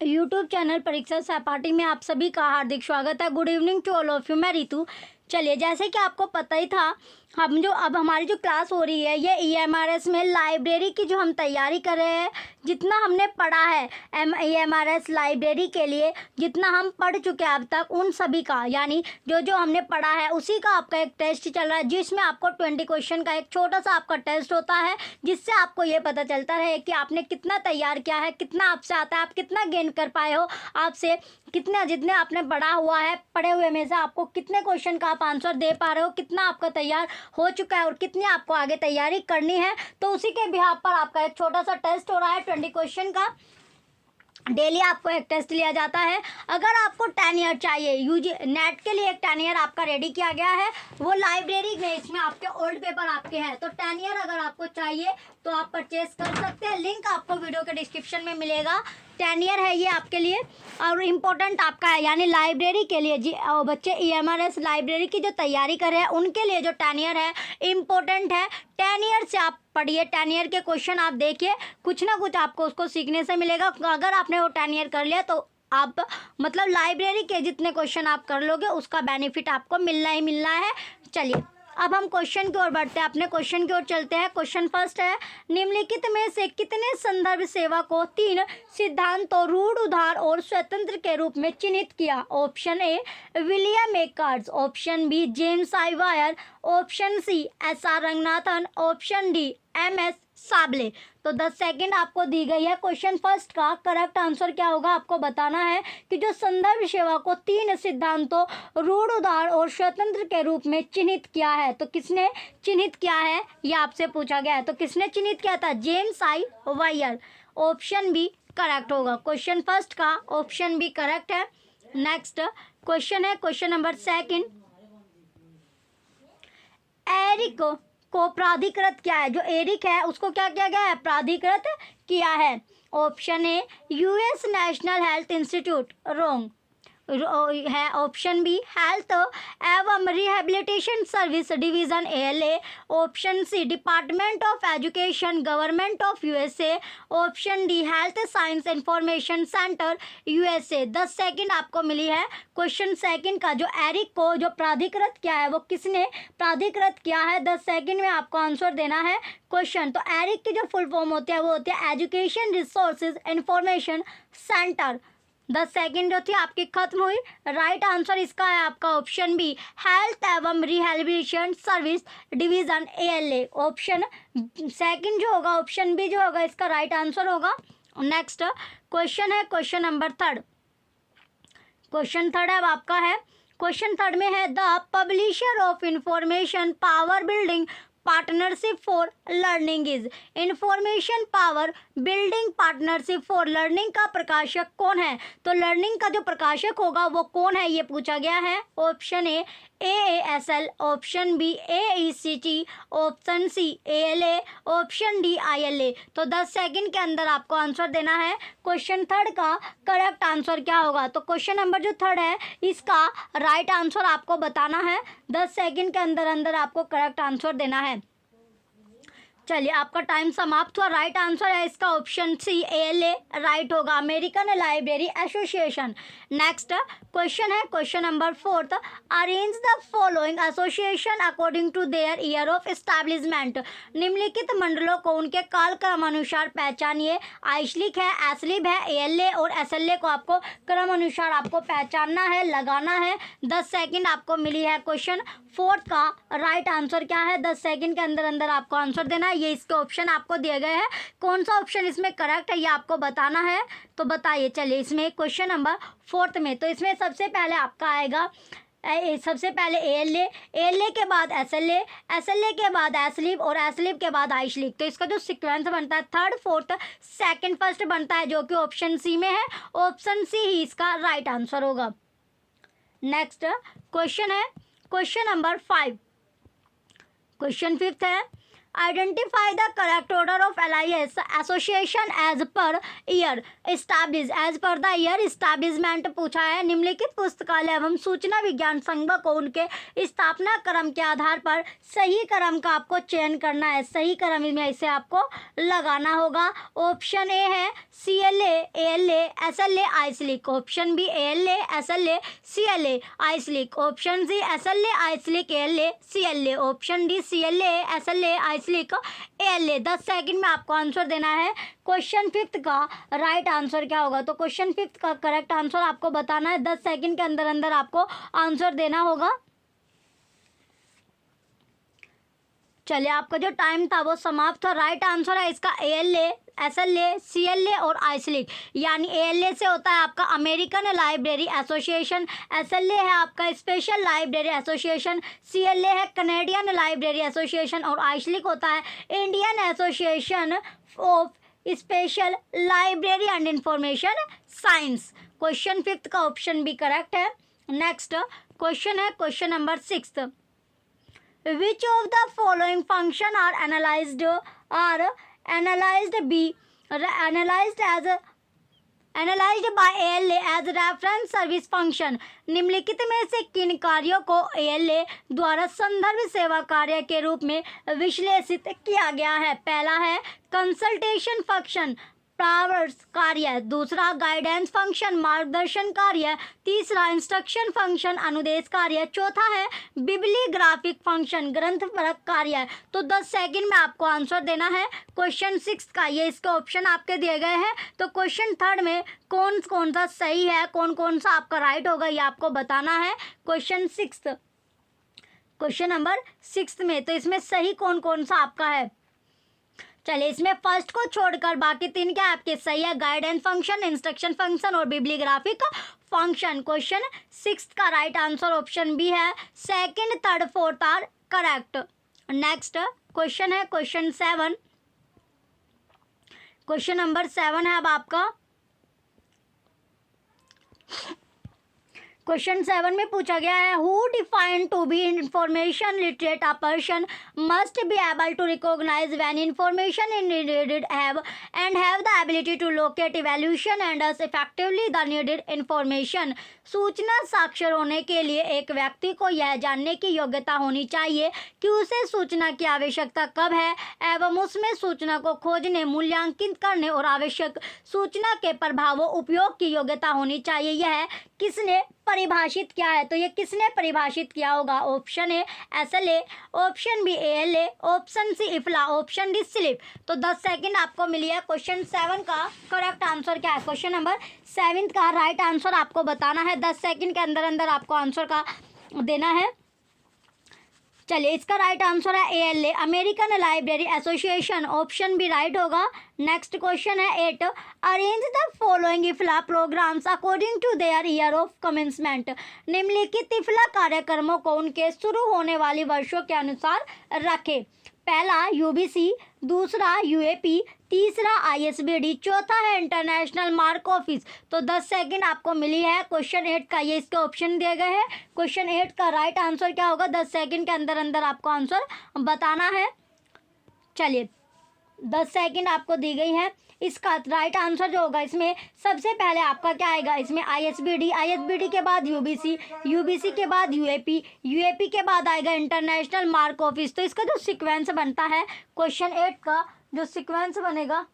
YouTube channel परीक्षा सहपाठी में आप सभी का हार्दिक स्वागत है। Good evening to all of you. मैं रितु। चलिए, जैसे कि आपको पता ही था, अब हमारी जो क्लास हो रही है ये EMRS में लाइब्रेरी की जो हम तैयारी कर रहे हैं, जितना हमने पढ़ा है EMRS लाइब्रेरी के लिए, जितना हम पढ़ चुके हैं अब तक, उन सभी का यानी जो जो हमने पढ़ा है उसी का आपका एक टेस्ट चल रहा है, जिसमें आपको 20 क्वेश्चन का एक छोटा सा आपका टेस्ट होता है, जिससे आपको ये पता चलता है कि आपने कितना तैयार किया है, कितना आपसे आता है, आप कितना गेन कर पाए हो, आपसे कितना, जितने आपने पढ़ा हुआ है, पढ़े हुए में से आपको कितने क्वेश्चन का आप आंसर दे पा रहे हो, कितना आपका तैयार हो चुका है और कितनी आपको आगे तैयारी करनी है। तो उसी के बिहाफ पर आपका एक छोटा सा टेस्ट हो रहा है 20 क्वेश्चन का। डेली आपको एक टेस्ट लिया जाता है। अगर आपको 10 ईयर चाहिए, यूजी नेट के लिए एक 10 ईयर आपका रेडी किया गया है, वो लाइब्रेरी में, इसमें आपके ओल्ड पेपर आपके हैं। तो 10 ईयर अगर आपको चाहिए तो आप परचेज कर सकते हैं। लिंक आपको वीडियो के डिस्क्रिप्शन में मिलेगा। 10 ईयर है ये आपके लिए और इम्पोर्टेंट आपका है, यानी लाइब्रेरी के लिए जी बच्चे EMRS लाइब्रेरी की जो तैयारी कर रहे हैं उनके लिए जो 10 ईयर है इम्पोर्टेंट है। 10 ईयर से आप पढ़िए, 10 ईयर के क्वेश्चन आप देखिए, कुछ ना कुछ आपको उसको सीखने से मिलेगा। अगर आपने वो 10 ईयर कर लिया तो आप मतलब लाइब्रेरी के जितने क्वेश्चन आप कर लोगे उसका बेनिफिट आपको मिलना ही मिलना है। चलिए, अब हम क्वेश्चन की ओर बढ़ते हैं, अपने क्वेश्चन की ओर चलते हैं। क्वेश्चन फर्स्ट है, निम्नलिखित में से कितने संदर्भ सेवा को 3 सिद्धांतों रूढ़, उदार और स्वतंत्र के रूप में चिन्हित किया? Option A William Akers, option B James आइवायर, option C SR Ranganathan, option D MS Sable. तो 10 सेकेंड आपको दी गई है। क्वेश्चन फर्स्ट का करेक्ट आंसर क्या होगा आपको बताना है कि जो संदर्भ सेवा को 3 सिद्धांतों रूढ़, उदार और स्वतंत्र के रूप में चिन्हित किया है, तो किसने चिन्हित किया है ये आपसे पूछा गया है। तो किसने चिन्हित किया था? जेम्स आइवायर। ऑप्शन बी करेक्ट होगा। क्वेश्चन फर्स्ट का ऑप्शन बी करेक्ट है। नेक्स्ट क्वेश्चन है क्वेश्चन नंबर सेकंड, एरिक को प्राधिकृत किया है, जो एरिक है उसको क्या किया गया है? प्राधिकृत किया है। Option A US national health institute, wrong है। ऑप्शन बी हेल्थ एवं rehabilitation service division ALA, option C department of education government of USA, option D health science information centre USA। 10 second आपको मिली है। क्वेश्चन सेकंड का जो Eric को जो प्राधिकृत किया है वो किसने प्राधिकृत किया है? 10 सेकंड में आपको आंसर देना है क्वेश्चन। तो एरिक की जो फुल फॉर्म होती है वो होती है education resources information centre. 10 second जो थी आपकी खत्म हुई। राइट आंसर इसका है आपका ऑप्शन बी हेल्थ एवं rehabilitation service division ALA। Option second जो होगा, ऑप्शन बी जो होगा, इसका राइट आंसर होगा। नेक्स्ट क्वेश्चन है question number third. Question third अब आपका है, क्वेश्चन थर्ड में है the publisher of information power building partnership for learning is. Information power building partnership for learning का प्रकाशक कौन है? तो लर्निंग का जो प्रकाशक होगा वो कौन है ये पूछा गया है। Option A AASL, option B AECT, option C ALA, option D ILA। तो 10 सेकंड के अंदर आपको आंसर देना है। क्वेश्चन थर्ड का करेक्ट आंसर क्या होगा? तो क्वेश्चन नंबर जो थर्ड है इसका राइट आंसर आपको बताना है। 10 सेकंड के अंदर अंदर आपको करेक्ट आंसर देना है। चलिए, आपका टाइम समाप्त हुआ। राइट आंसर है इसका ऑप्शन सी ALA राइट होगा, American library association. Next question है question number fourth, arrange the following association according to their year of establishment. निम्नलिखित मंडलों को उनके काल क्रमानुसार पहचानिए। आइसलिक है, एसलिब है, ALA और SLA को आपको क्रमानुसार आपको पहचानना है, लगाना है। 10 सेकंड आपको मिली है। क्वेश्चन फोर्थ का राइट आंसर क्या है? 10 सेकंड के अंदर अंदर आपको आंसर देना है। ये इसके ऑप्शन आपको दिए गए हैं, कौन सा ऑप्शन इसमें करेक्ट है ये आपको बताना है। तो बताइए। चलिए, इसमें क्वेश्चन नंबर फोर्थ में तो इसमें सबसे पहले आपका आएगा सबसे पहले ALA के बाद SLA के बाद एसलिब और एसलिब के बाद आइसलिक। तो इसका जो सीक्वेंस बनता है थर्ड फोर्थ सेकंड फर्स्ट बनता है, जो कि ऑप्शन सी में है। ऑप्शन सी ही इसका राइट आंसर होगा। नेक्स्ट क्वेश्चन है क्वेश्चन नंबर 5। क्वेश्चन फिफ्थ है identify the correct order of alliance association as per year establish as per the year establishment पूछा है। निम्नलिखित पुस्तकालय एवं सूचना विज्ञान संघ को उनके स्थापना क्रम के आधार पर सही क्रम का आपको चयन करना है, सही क्रम में इसे आपको लगाना होगा। ऑप्शन ए है CLA ALA SLA IASLIC, option B ALA SLA CLA IASLIC, option C SLA IASLIC ALA CLA, option D CLA SLA IASLIC ALA। 10 second में आपको आंसर देना है। क्वेश्चन 5 का राइट आंसर क्या होगा, तो क्वेश्चन 5 का करेक्ट आंसर आपको बताना है। 10 सेकंड के अंदर अंदर आपको आंसर देना होगा। चलिए, आपका जो टाइम था वो समाप्त था। राइट आंसर है इसका ALA SLA CLA और आइसलिक, यानी ALA से होता है आपका अमेरिकन लाइब्रेरी एसोसिएशन, SLA है आपका स्पेशल लाइब्रेरी एसोसिएशन, CLA है कनेडियन लाइब्रेरी एसोसिएशन और आइसलिक होता है Indian association of special library and information science. Question 5 का ऑप्शन भी करेक्ट है। नेक्स्ट क्वेश्चन है question number 6। Which of the following function are analyzed by ALA as reference service function? निम्नलिखित में से किन कार्यों को ALA द्वारा संदर्भ सेवा कार्य के रूप में विश्लेषित किया गया है? पहला है कंसल्टेशन फंक्शन, परामर्श कार्य, दूसरा गाइडेंस फंक्शन, मार्गदर्शन कार्य, तीसरा इंस्ट्रक्शन फंक्शन, अनुदेश कार्य, चौथा है बिब्लियोग्राफिक फंक्शन, ग्रंथपरक कार्य। तो 10 सेकंड में आपको आंसर देना है। क्वेश्चन 6 का ये इसके ऑप्शन आपके दिए गए हैं। तो क्वेश्चन 3 में कौन कौन सा सही है, कौन कौन सा आपका राइट होगा, ये आपको बताना है। क्वेश्चन 6, क्वेश्चन नंबर 6 में तो इसमें सही कौन कौन सा आपका है? चलिए, इसमें फर्स्ट को छोड़कर बाकी 3 क्या आपके सही है? गाइडेंस फंक्शन, इंस्ट्रक्शन फंक्शन और बिब्लियोग्राफिक फंक्शन। क्वेश्चन 6 का राइट आंसर ऑप्शन बी है। Second, third, fourth are correct. Next question है क्वेश्चन 7। क्वेश्चन नंबर 7 है अब आपका। क्वेश्चन 7 में पूछा गया है who defined to be information literate a person must be able to recognise when information in needed have the ability to locate evaluation and use effectively the needed information. सूचना साक्षर होने के लिए एक व्यक्ति को यह जानने की योग्यता होनी चाहिए कि उसे सूचना की आवश्यकता कब है एवं उसमें सूचना को खोजने, मूल्यांकित करने और आवश्यक सूचना के प्रभावों उपयोग की योग्यता होनी चाहिए। यह किसने परिभाषित किया है? तो ये किसने परिभाषित किया होगा? Option A SLA, option B ALA, option C IFLA, option D slip. तो 10 सेकंड आपको मिली है। क्वेश्चन 7 का करेक्ट आंसर क्या है? क्वेश्चन नंबर 7 का राइट आंसर आपको बताना है। 10 सेकंड के अंदर अंदर आपको आंसर का देना है। चलिए, इसका राइट आंसर है ALA American library association, option B right होगा। नेक्स्ट क्वेश्चन है 8। Arrange the following IFLA programmes according to their year of commencement. निम्नलिखित IFLA कार्यक्रमों को उनके शुरू होने वाली वर्षों के अनुसार रखें। पहला UBC, दूसरा UAP, तीसरा ISBD, चौथा है इंटरनेशनल मार्क ऑफिस। तो 10 सेकंड आपको मिली है। क्वेश्चन 8 का ये इसके ऑप्शन दिए गए हैं। क्वेश्चन 8 का राइट आंसर क्या होगा? 10 सेकंड के अंदर अंदर आपको आंसर बताना है। चलिए, 10 सेकंड आपको दी गई है। इसका राइट आंसर जो होगा इसमें सबसे पहले आपका क्या आएगा? इसमें ISBD के बाद UBC के बाद UAP के बाद आएगा इंटरनेशनल मार्क ऑफिस। तो इसका जो सीक्वेंस बनता है क्वेश्चन 8 का जो सीक्वेंस बनेगा,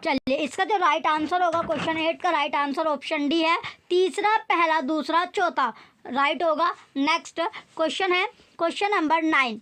चलिए इसका जो राइट आंसर होगा क्वेश्चन 8 का राइट आंसर ऑप्शन डी है। तीसरा, पहला, दूसरा, चौथा राइट होगा। नेक्स्ट क्वेश्चन है क्वेश्चन नंबर 9।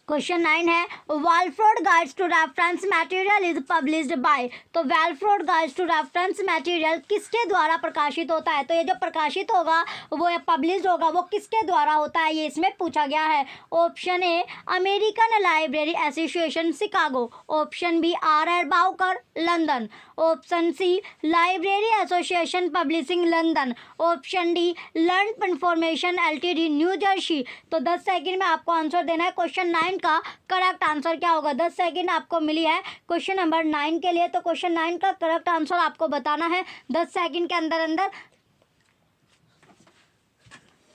क्वेश्चन 9 है Walford guides to reference material is published by. तो Walford guides to reference material किसके द्वारा प्रकाशित होता है? तो ये जो प्रकाशित होगा वो पब्लिश्ड होगा वो किसके द्वारा होता है, ये इसमें पूछा गया है। Option A American library association Chicago, option B RR Bowker London, option C library association publishing London, option D learn information LTD New Jersey. तो 10 सेकंड में आपको आंसर देना है। क्वेश्चन 9 का करेक्ट आंसर क्या होगा? 10 सेकंड आपको मिली है क्वेश्चन नंबर 9 के लिए। तो क्वेश्चन 9 का करेक्ट आंसर आपको बताना है 10 सेकंड के अंदर अंदर।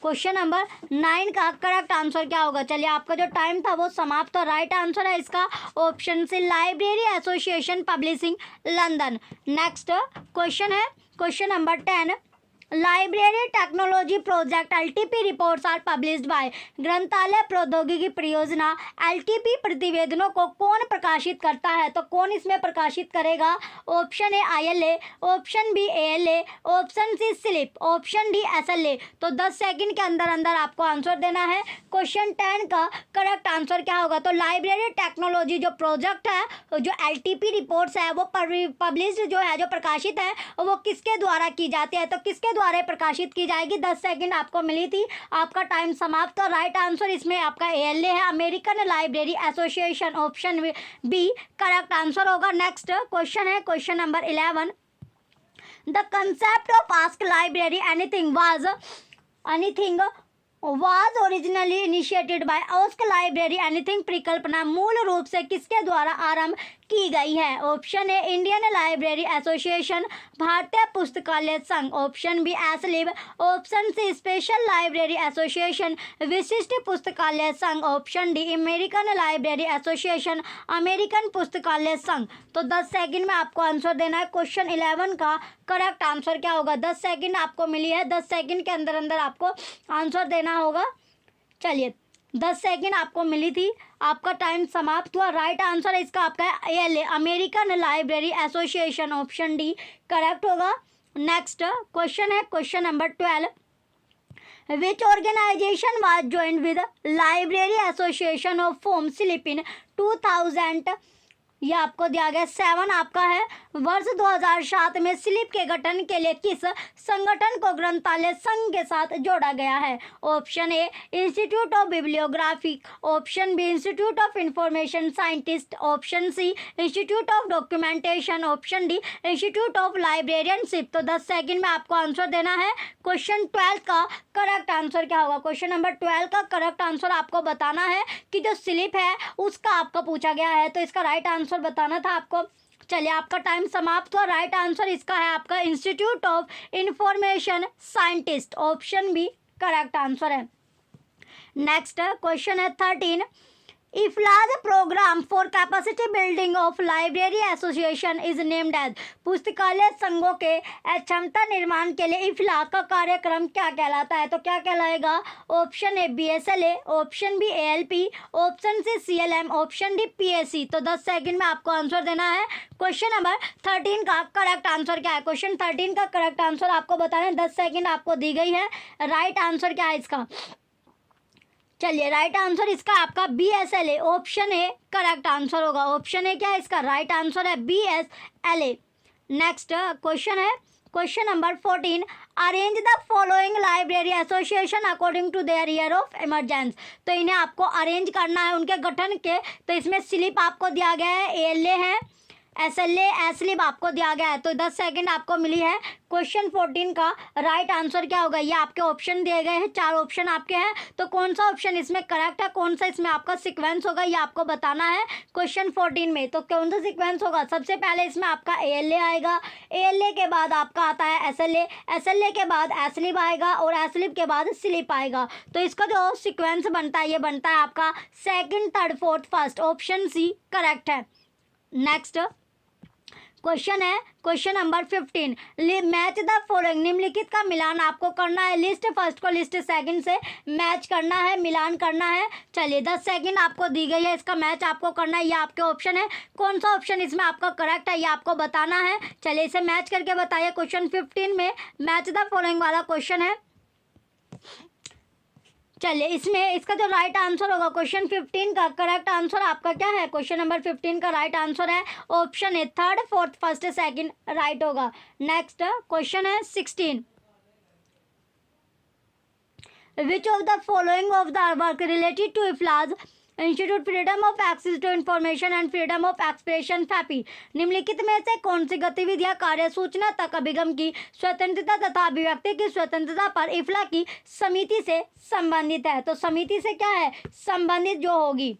क्वेश्चन नंबर 9 का करेक्ट आंसर क्या होगा? चलिए, आपका जो टाइम था वो समाप्त। राइट आंसर है इसका option C, library association publishing London. Next question है question number 10, library technology project LTP reports are published by. ग्रंथालय प्रौद्योगिकी परियोजना एलटीपी प्रतिवेदनों को कौन प्रकाशित करता है? तो कौन इसमें प्रकाशित करेगा? Option A ILA, option B ALA, option C slip, option D SLA. तो 10 सेकंड के अंदर अंदर आपको आंसर देना है। क्वेश्चन 10 का करेक्ट आंसर क्या होगा? तो लाइब्रेरी टेक्नोलॉजी जो प्रोजेक्ट है, जो एलटीपी रिपोर्ट्स है, वो पब्लिश्ड जो है, जो प्रकाशित है, वो किसके द्वारा की जाती है? तो किसके द्वारा प्रकाशित की जाएगी? 10 सेकंड आपको मिली थी, आपका टाइम समाप्त। तो राइट आंसर इसमें आपका एएलए है, American library association, option B correct answer होगा। नेक्स्ट क्वेश्चन है question number 11, the concept of ask library anything was originally initiated by ask library anything परिकल्पना मूल रूप से किसके द्वारा आरंभ की गई है? Option A Indian library association, भारतीय पुस्तकालय संघ, option B ASLIB, option C special library association, विशिष्ट पुस्तकालय संघ, option D American library association, American पुस्तकालय संघ। तो 10 सेकंड में आपको आंसर देना है। क्वेश्चन 11 का करेक्ट आंसर क्या होगा? 10 सेकंड आपको मिली है, 10 सेकंड के अंदर अंदर आपको आंसर देना होगा। चलिए, 10 सेकंड आपको मिली थी, आपका टाइम समाप्त हुआ। राइट आंसर इसका आपका ALA, American library association, option D correct होगा। नेक्स्ट क्वेश्चन है question number 12, which organisation was joined with library association of foam slip in 2000? ये आपको दिया गया 7 आपका है। वर्ष 2007 में स्लिप के गठन के लिए किस संगठन को ग्रंथालय संघ के साथ जोड़ा गया है? Option A institute of bibliography, option B institute of information scientist, option C institute of documentation, option D institute of librarianship. तो 10 सेकंड में आपको आंसर देना है। क्वेश्चन 12 का करेक्ट आंसर क्या होगा? क्वेश्चन नंबर 12 का करेक्ट आंसर आपको बताना है कि जो स्लिप है उसका आपका पूछा गया है, तो इसका राइट आंसर बताना था आपको। चलिए, आपका टाइम समाप्त हुआ। राइट आंसर इसका है आपका institute of information scientist, option B correct answer है। नेक्स्ट क्वेश्चन है 13, IFLA's program for capacity building of library association is named as. पुस्तकालय संघों के क्षमता निर्माण के लिए इफ्ला का कार्यक्रम क्या कहलाता है? तो क्या कहलाएगा? Option A BSLA, option B ALP, option C CLM, option D PSC. तो 10 सेकंड में आपको आंसर देना है। क्वेश्चन नंबर 13 का करेक्ट आंसर क्या है? क्वेश्चन 13 का करेक्ट आंसर आपको बताना है। 10 सेकंड आपको दी गई है। राइट आंसर क्या है इसका? चलिए, राइट आंसर इसका आपका BSLA, option A correct answer होगा। ऑप्शन ए क्या है इसका? राइट आंसर है बीएसएलए। नेक्स्ट क्वेश्चन है question number 14, arrange the following library association according to their year of emergence. तो इन्हें आपको अरेंज करना है उनके गठन के। तो इसमें स्लिप आपको दिया गया है, एएलए है, एसएलए, एसलिप आपको दिया गया है। तो 10 सेकंड आपको मिली है। क्वेश्चन 14 का राइट आंसर क्या होगा? ये आपके ऑप्शन दिए गए हैं, 4 ऑप्शन आपके हैं। तो कौन सा ऑप्शन इसमें करेक्ट है, कौन सा इसमें आपका सीक्वेंस होगा, ये आपको बताना है क्वेश्चन 14 में। तो कौन सा सीक्वेंस होगा? सबसे पहले इसमें आपका एएलए आएगा, एएलए के बाद आपका आता है एसएलए, एसएलए के बाद एसलिप आएगा और एसलिप के बाद स्लिप आएगा। तो इसका जो सीक्वेंस बनता है, ये बनता है आपका second, third, fourth, first. Option C correct है। नेक्स्ट क्वेश्चन है question number 15, match the following. निम्नलिखित का मिलान आपको करना है। लिस्ट फर्स्ट को लिस्ट सेकंड से मैच करना है, मिलान करना है। चलिए, 10 सेकंड आपको दी गई है, इसका मैच आपको करना है। ये आपके ऑप्शन है, कौन सा ऑप्शन इसमें आपका करेक्ट है ये आपको बताना है। चलिए, इसे मैच करके बताइए। क्वेश्चन 15 में मैच द फॉलोइंग वाला क्वेश्चन है। चलिए, इसमें इसका जो राइट आंसर होगा क्वेश्चन 15 का करेक्ट आंसर आपका क्या है? क्वेश्चन नंबर 15 का राइट आंसर है option A, third, fourth, first, second right होगा। नेक्स्ट क्वेश्चन है 16, which of the following of the work related to IFLA's institute freedom of access to information and freedom of expression FAIFE. निम्नलिखित में से कौन सी गतिविधियां कार्य सूचना तक अभिगम की स्वतंत्रता तथा अभिव्यक्ति की स्वतंत्रता पर इफ्ला की समिति से संबंधित है? तो समिति से क्या है संबंधित जो होगी,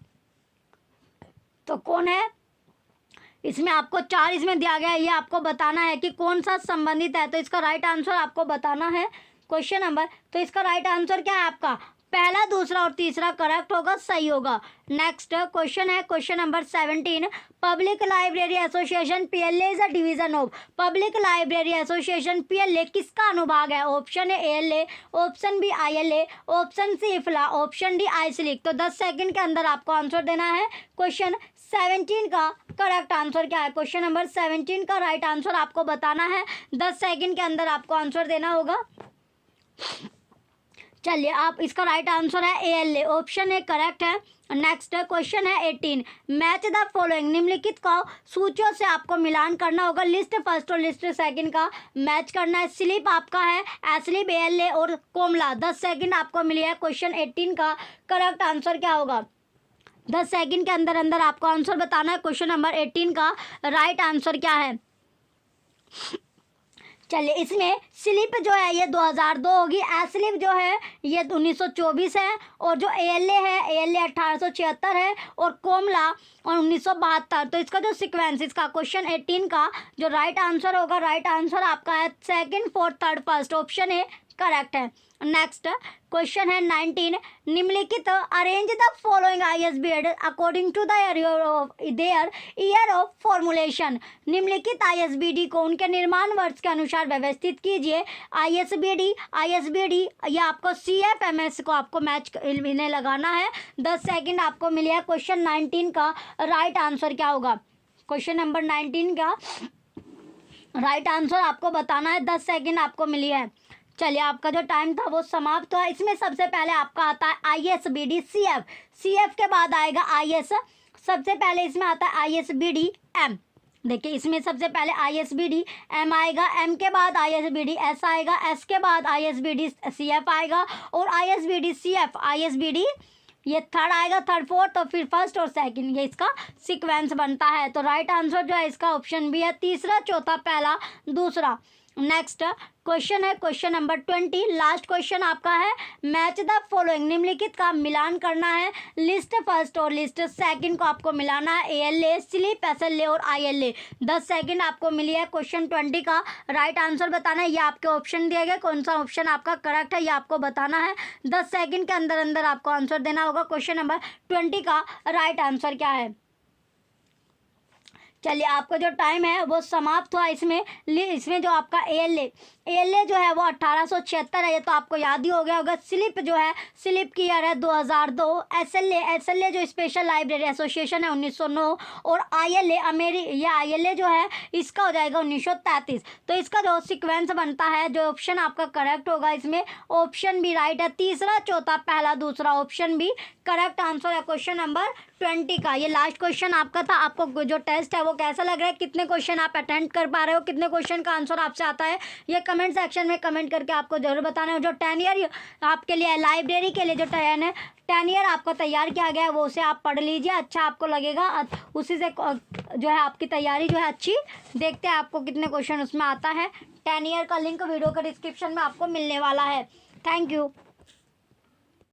तो कौन है इसमें? आपको 4 इसमें दिया गया है, ये आपको बताना है कि कौन सा संबंधित है। तो इसका राइट आंसर आपको बताना है। क्वेश्चन नंबर, तो इसका राइट आंसर क्या है आपका, पहला, दूसरा और तीसरा करेक्ट होगा, सही होगा। नेक्स्ट क्वेश्चन है question number 17, public library association PLA is a division of, public library association PLA किसका अनुभाग है? Option A ALA, option B ILA, option C IFLA, option D IASLIC. तो 10 सेकंड के अंदर आपको आंसर देना है। क्वेश्चन 17 का करेक्ट आंसर क्या है? क्वेश्चन नंबर 17 का राइट आंसर आपको बताना है, 10 सेकंड के अंदर आपको आंसर देना होगा। चलिए, आप इसका राइट आंसर है एएलए, ऑप्शन ए करेक्ट है। नेक्स्ट क्वेश्चन है 18, मैच द फॉलोइंग, निम्नलिखित का सूचियों से आपको मिलान करना होगा। लिस्ट फर्स्ट और लिस्ट सेकंड का मैच करना है। स्लिप आपका है एस्लिप, एएलए और कोमला। 10 सेकंड आपको मिली है। क्वेश्चन 18 का करेक्ट आंसर क्या होगा? 10 सेकंड के अंदर अंदर आपको आंसर बताना है। क्वेश्चन नंबर 18 का राइट आंसर क्या है? चलिए, इसमें स्लिप जो है ये 2002 होगी, एस्लिप जो है ये 1924 है, और जो एएलए है एएलए 1876 है, और कोमला और 1972। तो इसका जो सीक्वेंस, इसका क्वेश्चन 18 का जो राइट आंसर होगा, राइट आंसर आपका है second, fourth, third, first, option A correct है। नेक्स्ट क्वेश्चन है 19, निम्नलिखित arrange the following ISBD according to their year of formulation, निम्नलिखित आईएसबीडी को उनके निर्माण वर्ष के अनुसार व्यवस्थित कीजिए। आईएसबीडी या आपको सीएफएमएस को आपको मैच इन्हें लगाना है। 10 सेकंड आपको मिले है। क्वेश्चन 19 का राइट आंसर क्या होगा? क्वेश्चन नंबर 19 का राइट आंसर आपको बताना है। 10 सेकंड आपको मिली है। चलिए, आपका जो टाइम था वो समाप्त हुआ। इसमें सबसे पहले आपका आता है आईएसबीडी सीएफ के बाद आएगा आईएस, सबसे पहले इसमें आता है आईएसबीडी एम। देखिए, इसमें सबसे पहले आईएसबीडी एम आएगा, एम के बाद आईएसबीडी एस आएगा, एस के बाद आईएसबीडी सीएफ आएगा, और आईएसबीडी सीएफ आईएसबीडी ये थर्ड आएगा, थर्ड, फोर्थ, और फिर फर्स्ट और सेकंड, ये इसका सीक्वेंस बनता है। तो राइट आंसर जो है इसका ऑप्शन बी है, तीसरा, चौथा, पहला, दूसरा। नेक्स्ट क्वेश्चन है क्वेश्चन नंबर 20, लास्ट क्वेश्चन आपका है, मैच द फॉलोइंग, निम्नलिखित का मिलान करना है। लिस्ट फर्स्ट और लिस्ट सेकंड को आपको मिलाना है। एएलए, स्लिप, एसएलए और आईएलए। 10 सेकंड आपको मिली है। क्वेश्चन 20 का राइट आंसर बताना है। ये आपके ऑप्शन दिए गए, कौन सा ऑप्शन आपका करेक्ट है ये आपको बताना है। 10 सेकंड के अंदर अंदर आपको आंसर देना होगा। क्वेश्चन नंबर 20 का राइट आंसर क्या है? चलिए, आपका जो टाइम है वो समाप्त हुआ। इसमें जो आपका एएलए जो है वो 1876 है, ये तो आपको याद ही हो गया होगा। स्लिप जो है, स्लिप की ईयर है 2002। एसएलए जो स्पेशल लाइब्रेरी एसोसिएशन है 1909, और आईएलए जो है इसका हो जाएगा 1933। तो इसका जो सीक्वेंस बनता है, जो ऑप्शन आपका करेक्ट होगा इसमें, ऑप्शन बी राइट है, तीसरा, चौथा, पहला, दूसरा, ऑप्शन बी करेक्ट आंसर है क्वेश्चन नंबर 20 का। ये लास्ट क्वेश्चन आपका था। आपको जो टेस्ट है वो कैसा लग रहा है? कितने क्वेश्चन आप अटेंड कर पा रहे हो? कितने क्वेश्चन का आंसर आपसे आता है? ये कमेंट सेक्शन में कमेंट करके आपको जरूर बताना है। जो 10 ईयर आपके लिए लाइब्रेरी के लिए जो 10 ईयर आपको तैयार किया गया है वो उसे आप पढ़ लीजिए, अच्छा आपको लगेगा। उसी से जो है आपकी तैयारी जो है अच्छी, देखते हैं आपको कितने क्वेश्चन उसमें आता है। 10 ईयर का लिंक वीडियो का डिस्क्रिप्शन में आपको मिलने वाला है। Thank you.